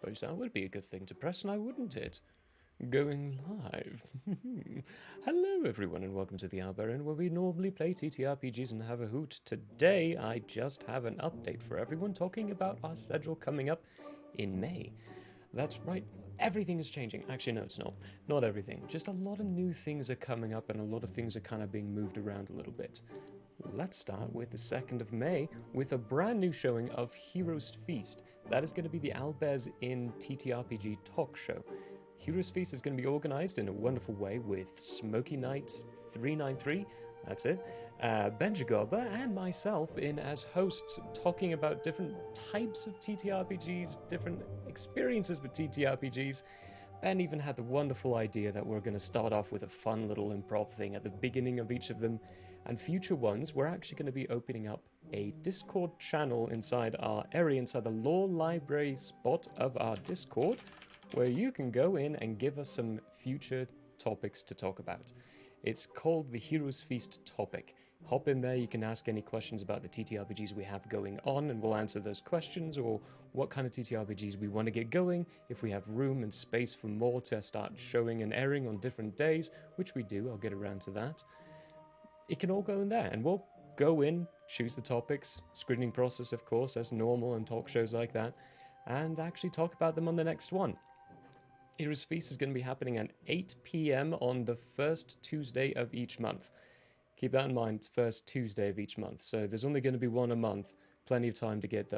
suppose that would be a good thing to press now, wouldn't it? Going live. Hello, everyone, and welcome to the Albarian, where we normally play TTRPGs and have a hoot. Today, I just have an update for everyone talking about our schedule coming up in May. That's right, everything is changing. Actually, no, it's not. Not everything. Just a lot of new things are coming up, and a lot of things are kind of being moved around a little bit. Let's start with the 2nd of May with a brand new showing of Heroes Feast. That is going to be the Albers in TTRPG talk show. Heroes Feast is going to be organized in a wonderful way with Smoky Knight 393, that's it, Benjigorba, and myself in as hosts talking about different types of TTRPGs, different experiences with TTRPGs. Ben even had the wonderful idea that we're going to start off with a fun little improv thing at the beginning of each of them, and future ones, we're actually going to be opening up a Discord channel inside our area, inside the Lore Library spot of our Discord, where you can go in and give us some future topics to talk about. It's called the Heroes Feast topic. Hop in there, you can ask any questions about the TTRPGs we have going on, and we'll answer those questions, or what kind of TTRPGs we want to get going, if we have room and space for more to start showing and airing on different days, which we do, I'll get around to that. It can all go in there, and we'll go in, choose the topics, screening process, of course, as normal in talk shows like that, and actually talk about them on the next one. Heroes Feast is going to be happening at 8 p.m. on the first Tuesday of each month. Keep that in mind, first Tuesday of each month. So there's only going to be one a month, plenty of time to get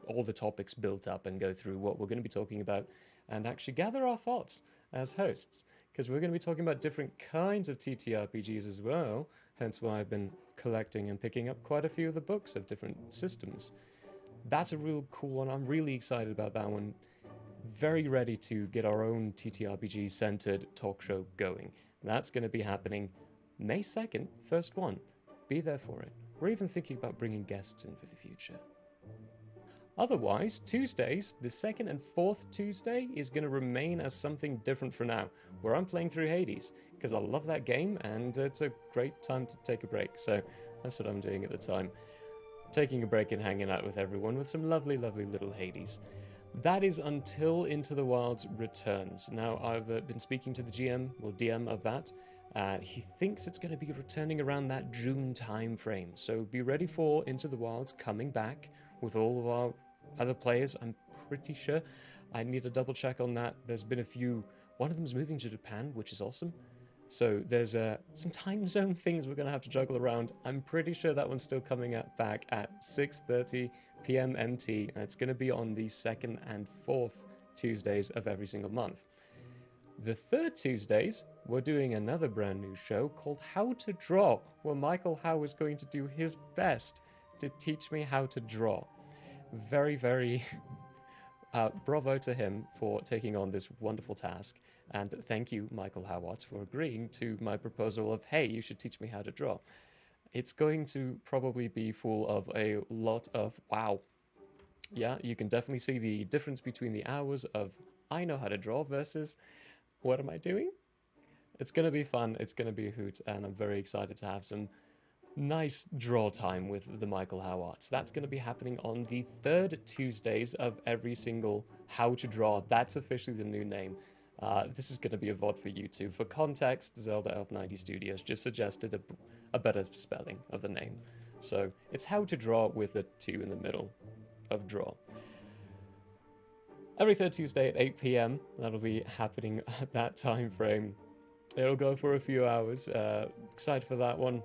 all the topics built up and go through what we're going to be talking about and actually gather our thoughts as hosts. Because we're going to be talking about different kinds of TTRPGs as well, hence why I've been collecting and picking up quite a few of the books of different systems. That's a real cool one. I'm really excited about that one. Very ready to get our own TTRPG-centered talk show going. That's going to be happening May 2nd, first one. Be there for it. We're even thinking about bringing guests in for the future. Otherwise, Tuesdays, the 2nd and 4th Tuesday, is going to remain as something different for now, where I'm playing through Hades, because I love that game, and it's a great time to take a break, so that's what I'm doing at the time. Taking a break and hanging out with everyone with some lovely, lovely little Hades. That is until Into the Wilds returns. Now, I've been speaking to the GM, or DM of that. He thinks it's going to be returning around that June time frame. So be ready for Into the Wilds coming back with all of our other players. I'm pretty sure. I need to double check on that. There's been a few. One of them's moving to Japan, which is awesome. So there's some time zone things we're going to have to juggle around. I'm pretty sure that one's still coming back at 6:30 p.m. MT, and it's going to be on the 2nd and 4th Tuesdays of every single month. The 3rd Tuesdays, we're doing another brand new show called How to Draw, where Michael Howe is going to do his best to teach me how to draw. Very, very bravo to him for taking on this wonderful task. And thank you, Michael Howard, for agreeing to my proposal of, hey, you should teach me how to draw. It's going to probably be full of a lot of wow. Yeah, you can definitely see the difference between the hours of I know how to draw versus what am I doing? It's going to be fun. It's going to be a hoot. And I'm very excited to have some nice draw time with the Michael Howards. That's going to be happening on the 3rd Tuesdays of every single How to Draw. That's officially the new name. This is going to be a VOD for YouTube. For context, Zelda Elf 90 Studios just suggested a better spelling of the name. So it's How to Draw with a 2 in the middle of draw. Every 3rd Tuesday at 8 p.m. That'll be happening at that time frame. It'll go for a few hours. Excited for that one.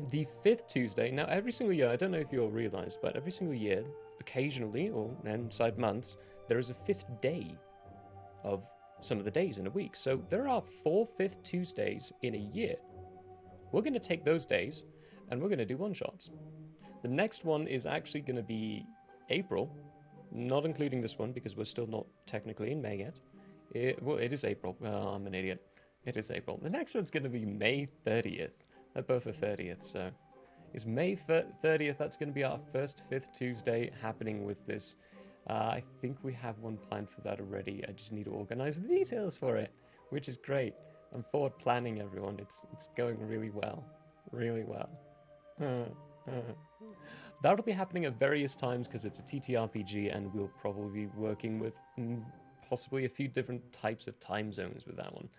The 5th Tuesday, now every single year, I don't know if you all realize, but every single year, occasionally, or inside months, there is a 5th day of some of the days in a week. So there are 4 5th Tuesdays in a year. We're going to take those days and we're going to do one-shots. The next one is actually going to be April, not including this one because we're still not technically in May yet. It is April. I'm an idiot. It is April. The next one's going to be May 30th. They're both the 30th, so it's May 30th. That's going to be our first 5th Tuesday happening with this. I think we have one planned for that already. I just need to organize the details for it, which is great. I'm forward planning, everyone. It's going really well. Really well. That'll be happening at various times because it's a TTRPG, and we'll probably be working with possibly a few different types of time zones with that one,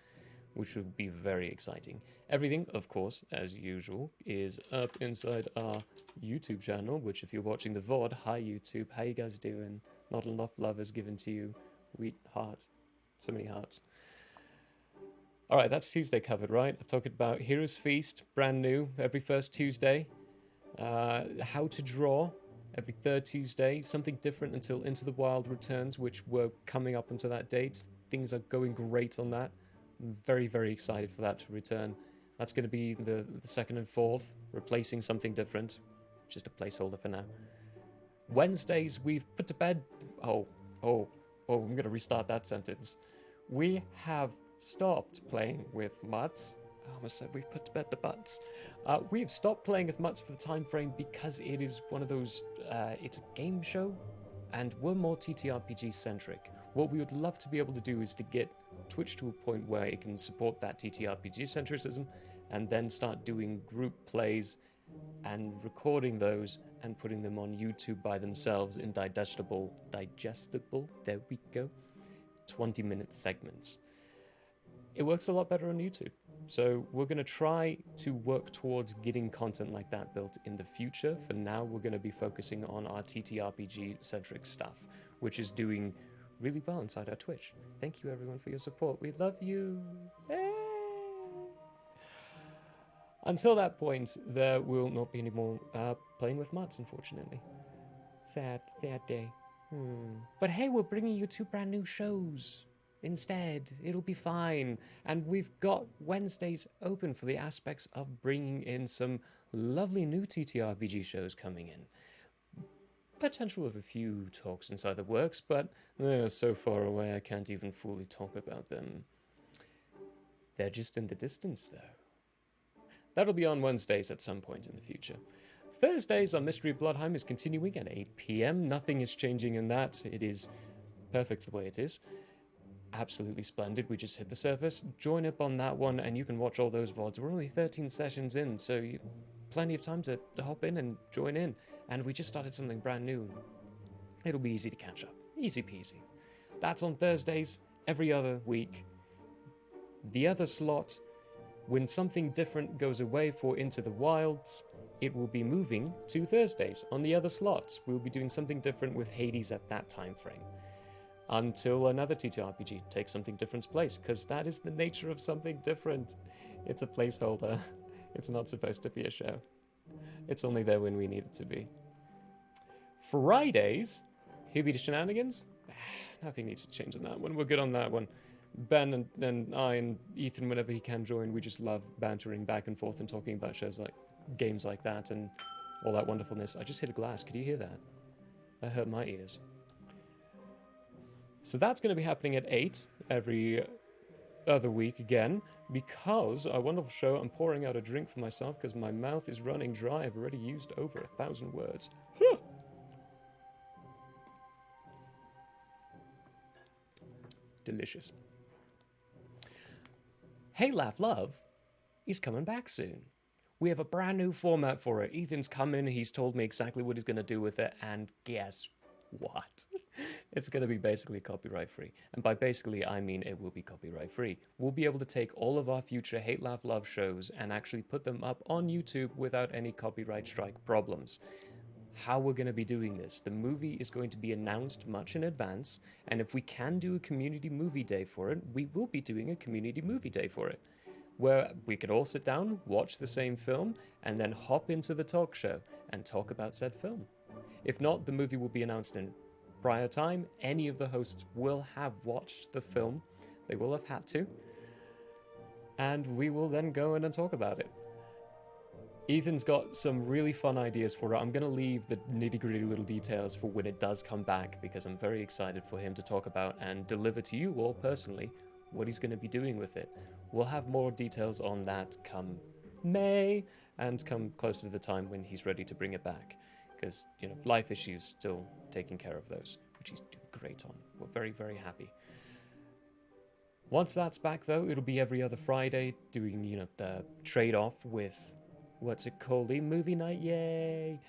which would be very exciting. Everything, of course, as usual, is up inside our YouTube channel, which if you're watching the VOD, hi YouTube, how you guys doing? Not enough love is given to you. Wheat heart. So many hearts. Alright, that's Tuesday covered, right? I've talked about Heroes Feast, brand new, every first Tuesday. How to Draw, every third Tuesday. Something different until Into the Wild returns, which we're coming up until that date. Things are going great on that. I'm very, very excited for that to return. That's going to be the second and fourth, replacing something different. Just a placeholder for now. Wednesdays, we've put to bed... I'm going to restart that sentence. We have stopped playing with Mutts. I almost said we've put to bed the butts. We've stopped playing with Mutts for the time frame because it is one of those... it's a game show, and we're more TTRPG centric. What we would love to be able to do is to get Twitch to a point where it can support that TTRPG centricism, and then start doing group plays and recording those and putting them on YouTube by themselves in digestible, there we go, 20-minute segments. It works a lot better on YouTube. So we're going to try to work towards getting content like that built in the future. For now, we're going to be focusing on our TTRPG-centric stuff, which is doing really well inside our Twitch. Thank you, everyone, for your support. We love you. Yay! Until that point, there will not be any more playing with Mutts, unfortunately. Sad day. But hey, we're bringing you 2 brand new shows. Instead, it'll be fine. And we've got Wednesdays open for the aspects of bringing in some lovely new TTRPG shows coming in. Potential of a few talks inside the works, but they're so far away I can't even fully talk about them. They're just in the distance, though. That'll be on Wednesdays at some point in the future. Thursdays, our Mystery of Bloodheim is continuing at 8 PM. Nothing is changing in that. It is perfect the way it is. Absolutely splendid. We just hit the surface. Join up on that one, and you can watch all those VODs. We're only 13 sessions in, so plenty of time to hop in and join in. And we just started something brand new. It'll be easy to catch up. Easy peasy. That's on Thursdays, every other week. The other slot, when something different goes away for Into the Wilds, it will be moving to Thursdays. On the other slots, we'll be doing something different with Hades at that time frame. Until another TTRPG takes something different's place, because that is the nature of something different. It's a placeholder. It's not supposed to be a show. It's only there when we need it to be. Fridays, Who Be the Shenanigans? Nothing needs to change on that one. We're good on that one. Ben and I and Ethan, whenever he can join, we just love bantering back and forth and talking about shows like games like that and all that wonderfulness. I just hit a glass. Could you hear that? That hurt my ears. So that's going to be happening at 8 every other week again, because our wonderful show, I'm pouring out a drink for myself because my mouth is running dry. I've already used over 1,000 words. Huh. Delicious. Hey Laugh Love is coming back soon. We have a brand new format for it. Ethan's come in, he's told me exactly what he's going to do with it, and guess what? It's going to be basically copyright free. And by basically, I mean it will be copyright free. We'll be able to take all of our future Hate, Laugh, Love shows and actually put them up on YouTube without any copyright strike problems. How we're going to be doing this. The movie is going to be announced much in advance, and if we can do a community movie day for it, we will be doing a community movie day for it, where we could all sit down, watch the same film, and then hop into the talk show and talk about said film. If not, the movie will be announced in prior time. Any of the hosts will have watched the film. They will have had to. And we will then go in and talk about it. Ethan's got some really fun ideas for it. I'm going to leave the nitty-gritty little details for when it does come back, because I'm very excited for him to talk about and deliver to you all personally what he's going to be doing with it. We'll have more details on that come May and come closer to the time when he's ready to bring it back. Because, you know, life issues, still taking care of those, which he's doing great on. We're very, very happy. Once that's back, though, it'll be every other Friday, doing, you know, the trade-off with, what's it called, a movie night, yay!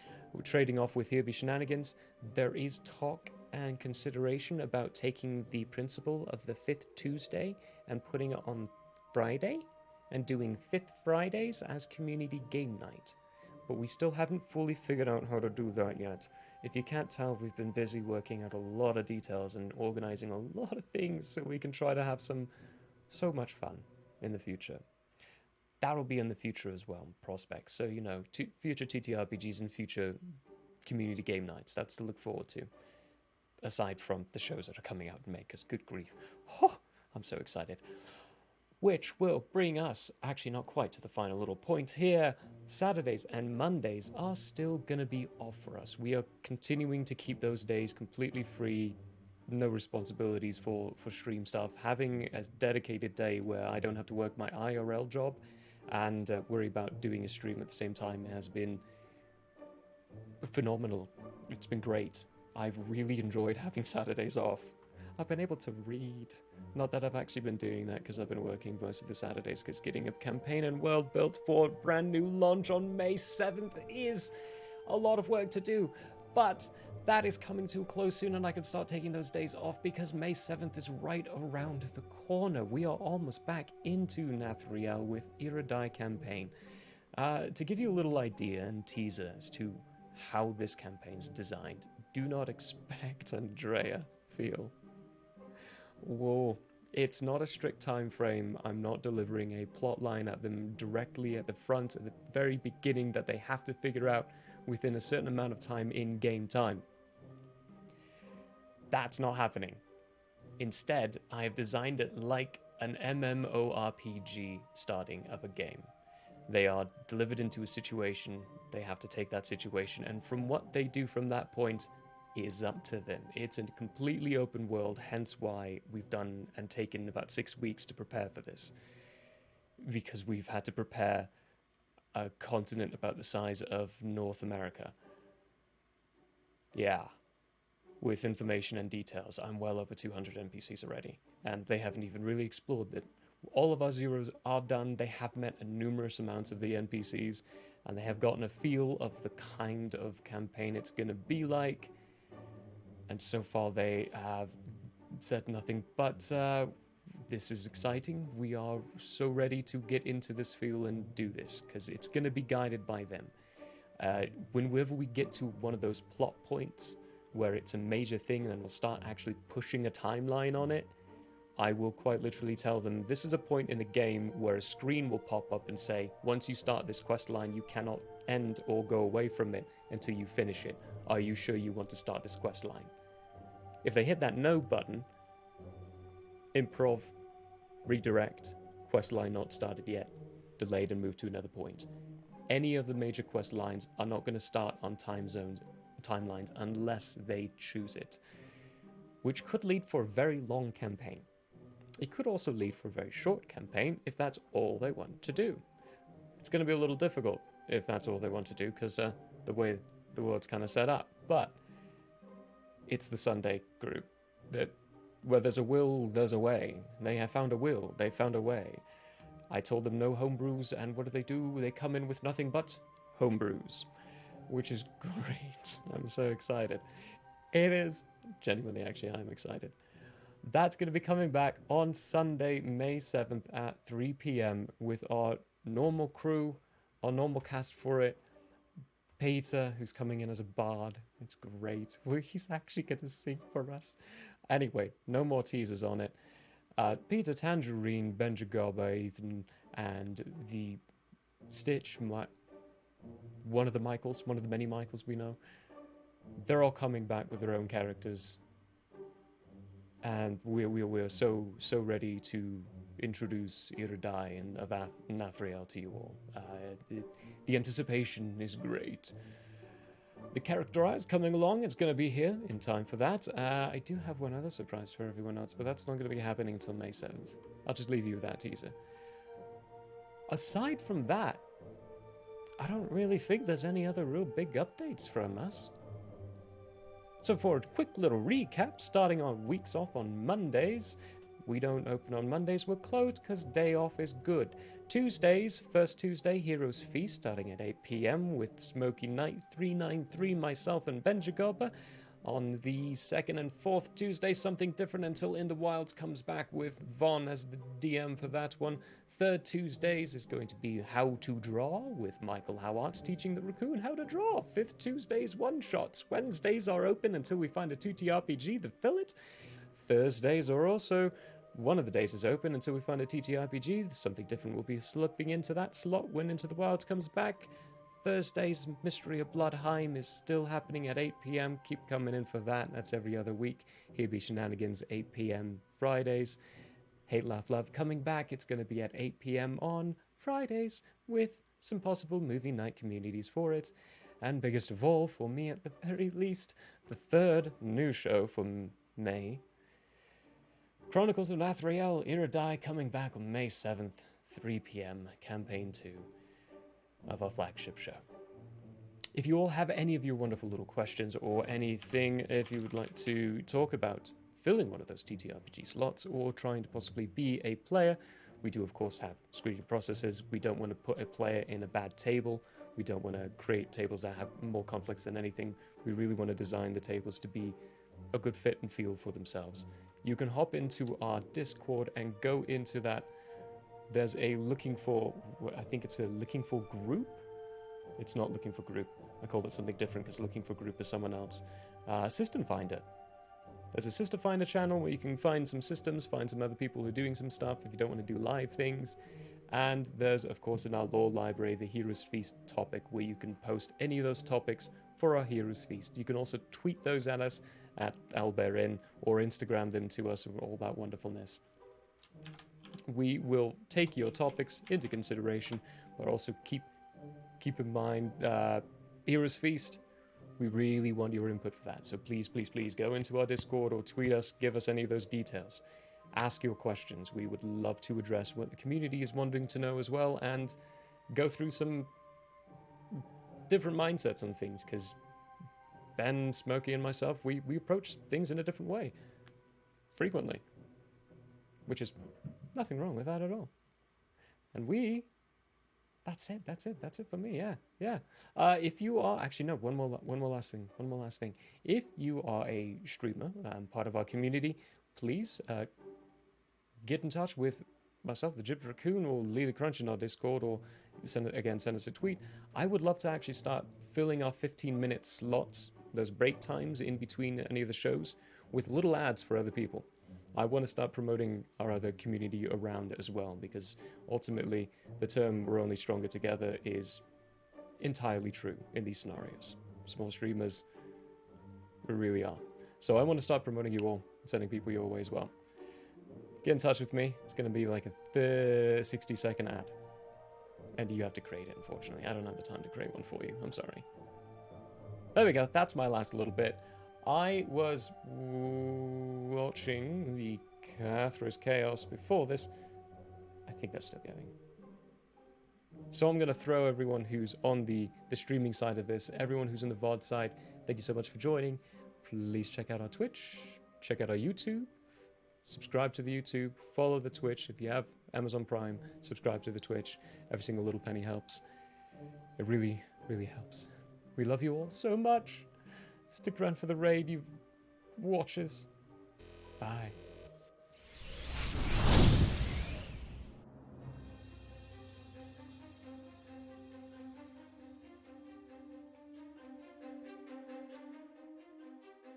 trading off with Here Be Shenanigans, there is talk and consideration about taking the principle of the 5th Tuesday and putting it on Friday and doing 5th Fridays as community game night. But we still haven't fully figured out how to do that yet. If you can't tell, we've been busy working out a lot of details and organizing a lot of things so we can try to have so much fun in the future. That'll be in the future as well, prospects. So, future TTRPGs and future community game nights. That's to look forward to. Aside from the shows that are coming out in May, because good grief. Oh, I'm so excited. Which will bring us, actually not quite to the final little point here. Saturdays and Mondays are still going to be off for us. We are continuing to keep those days completely free, no responsibilities for stream stuff. Having a dedicated day where I don't have to work my IRL job and worry about doing a stream at the same time has been phenomenal. It's been great. I've really enjoyed having Saturdays off. I've been able to read. Not that I've actually been doing that because I've been working most of the Saturdays, because getting a campaign and world built for a brand new launch on May 7th is a lot of work to do. But that is coming to a close soon and I can start taking those days off because May 7th is right around the corner. We are almost back into Nathriel with Iridai campaign. To give you a little idea and teaser as to how this campaign's designed, do not expect Andrea feel. Whoa, it's not a strict time frame. I'm not delivering a plot line at them directly at the front at the very beginning that they have to figure out within a certain amount of time in game time. That's not happening. Instead, I have designed it like an MMORPG starting of a game. They are delivered into a situation, they have to take that situation, and from what they do from that point is up to them. It's a completely open world, hence why we've done and taken about 6 weeks to prepare for this. Because we've had to prepare a continent about the size of North America. Yeah. With information and details. I'm well over 200 NPCs already, and they haven't even really explored it. All of our zeros are done. They have met a numerous amounts of the NPCs, and they have gotten a feel of the kind of campaign it's going to be like. And so far they have said nothing but this is exciting. We are so ready to get into this feel and do this, because it's going to be guided by them. Whenever we get to one of those plot points where it's a major thing and we'll start actually pushing a timeline on it, I will quite literally tell them, this is a point in a game where a screen will pop up and say, once you start this quest line, you cannot end or go away from it until you finish it. Are you sure you want to start this quest line? If they hit that no button, improv, redirect, quest line not started yet, delayed and moved to another point. Any of the major quest lines are not going to start on timelines unless they choose it, which could lead for a very long campaign. It could also lead for a very short campaign if that's all they want to do. It's going to be a little difficult if that's all they want to do, because the way the world's kind of set up, but it's the Sunday group that where there's a will, there's a way. They have found a will, they found a way. I told them no homebrews, and what do? They come in with nothing but homebrews, which is great. I'm so excited. It is genuinely, actually, I'm excited. That's going to be coming back on Sunday, May 7th at 3 p.m. with our normal crew, our normal cast for it. Peter, who's coming in as a bard. It's great. He's actually going to sing for us. Anyway, no more teasers on it. Peter, Tangerine, Benjagoba, Ethan, and the Stitch, one of the Michaels, one of the many Michaels we know. They're all coming back with their own characters. And we're so ready to introduce Iridai and Nathriel to you all. The anticipation is great. The characterize coming along, it's going to be here in time for that. I do have one other surprise for everyone else, but that's not going to be happening until May 7th. I'll just leave you with that teaser. Aside from that, I don't really think there's any other real big updates from us. So for a quick little recap, starting our weeks off on Mondays, We don't open on Mondays. We're closed because day off is good. Tuesdays, first Tuesday, Heroes Feast starting at 8 p.m. with Smoky Knight 393, myself, and Benjagoba. On the second and fourth Tuesday, something different until In the Wilds comes back with Vaughn as the DM for that one. Third Tuesdays is going to be How to Draw with Michael Howards teaching the raccoon how to draw. Fifth Tuesdays, one-shots. Wednesdays are open until we find a 2TRPG to fill it. Thursdays are also... one of the days is open until we find a TTRPG. Something different will be slipping into that slot when Into the Wilds comes back. Thursdays, Mystery of Bloodheim is still happening at 8 p.m. Keep coming in for that. That's every other week. Here be Shenanigans, 8 p.m. Fridays. Hate, Laugh, Love coming back. It's going to be at 8 p.m. on Fridays with some possible movie night communities for it. And biggest of all, for me at the very least, the third new show for May. Chronicles of Nathriel, Iridai coming back on May 7th, 3 p.m. Campaign 2. Of our flagship show. If you all have any of your wonderful little questions or anything, if you would like to talk about filling one of those TTRPG slots or trying to possibly be a player, we do of course have screening processes. We don't want to put a player in a bad table. We don't want to create tables that have more conflicts than anything. We really want to design the tables to be a good fit and feel for themselves. You can hop into our Discord and go into that. There's a looking for, I think it's a looking for group. It's not looking for group. I called it something different because looking for group is someone else. System Finder. There's a System Finder channel where you can find some systems, find some other people who are doing some stuff if you don't want to do live things. And there's, of course, in our lore library, the Heroes Feast topic where you can post any of those topics for our Heroes Feast. You can also tweet those at us at Alberin or Instagram them to us and all that wonderfulness. We will take your topics into consideration, but also keep in mind Heroes Feast. We really want your input for that. So please, please, please go into our Discord or tweet us, give us any of those details. Ask your questions. We would love to address what the community is wanting to know as well and go through some different mindsets on things because Ben, Smokey, and myself, we approach things in a different way frequently, which is nothing wrong with that at all. And that's it for me, yeah. If you are, actually no, one more last thing. If you are a streamer, part of our community, please get in touch with myself, the Gypped Raccoon, or leave a crunch in our Discord, or send us a tweet. I would love to actually start filling our 15-minute slots, those break times in between any of the shows, with little ads for other people. I want to start promoting our other community around as well, because ultimately the term "we're only stronger together" is entirely true in these scenarios. Small streamers, we really are. So I want to start promoting you all, sending people your way as well. Get in touch with me. It's going to be like a 60-second ad. And you have to create it, unfortunately. I don't have the time to create one for you. I'm sorry. There we go. That's my last little bit. I was watching the Cathra's Chaos before this. I think that's still going. So I'm going to throw everyone who's on the streaming side of this, everyone who's on the VOD side, thank you so much for joining. Please check out our Twitch, check out our YouTube, subscribe to the YouTube, follow the Twitch. If you have Amazon Prime, subscribe to the Twitch. Every single little penny helps. It really, really helps. We love you all so much. Stick around for the raid, you watchers. Bye.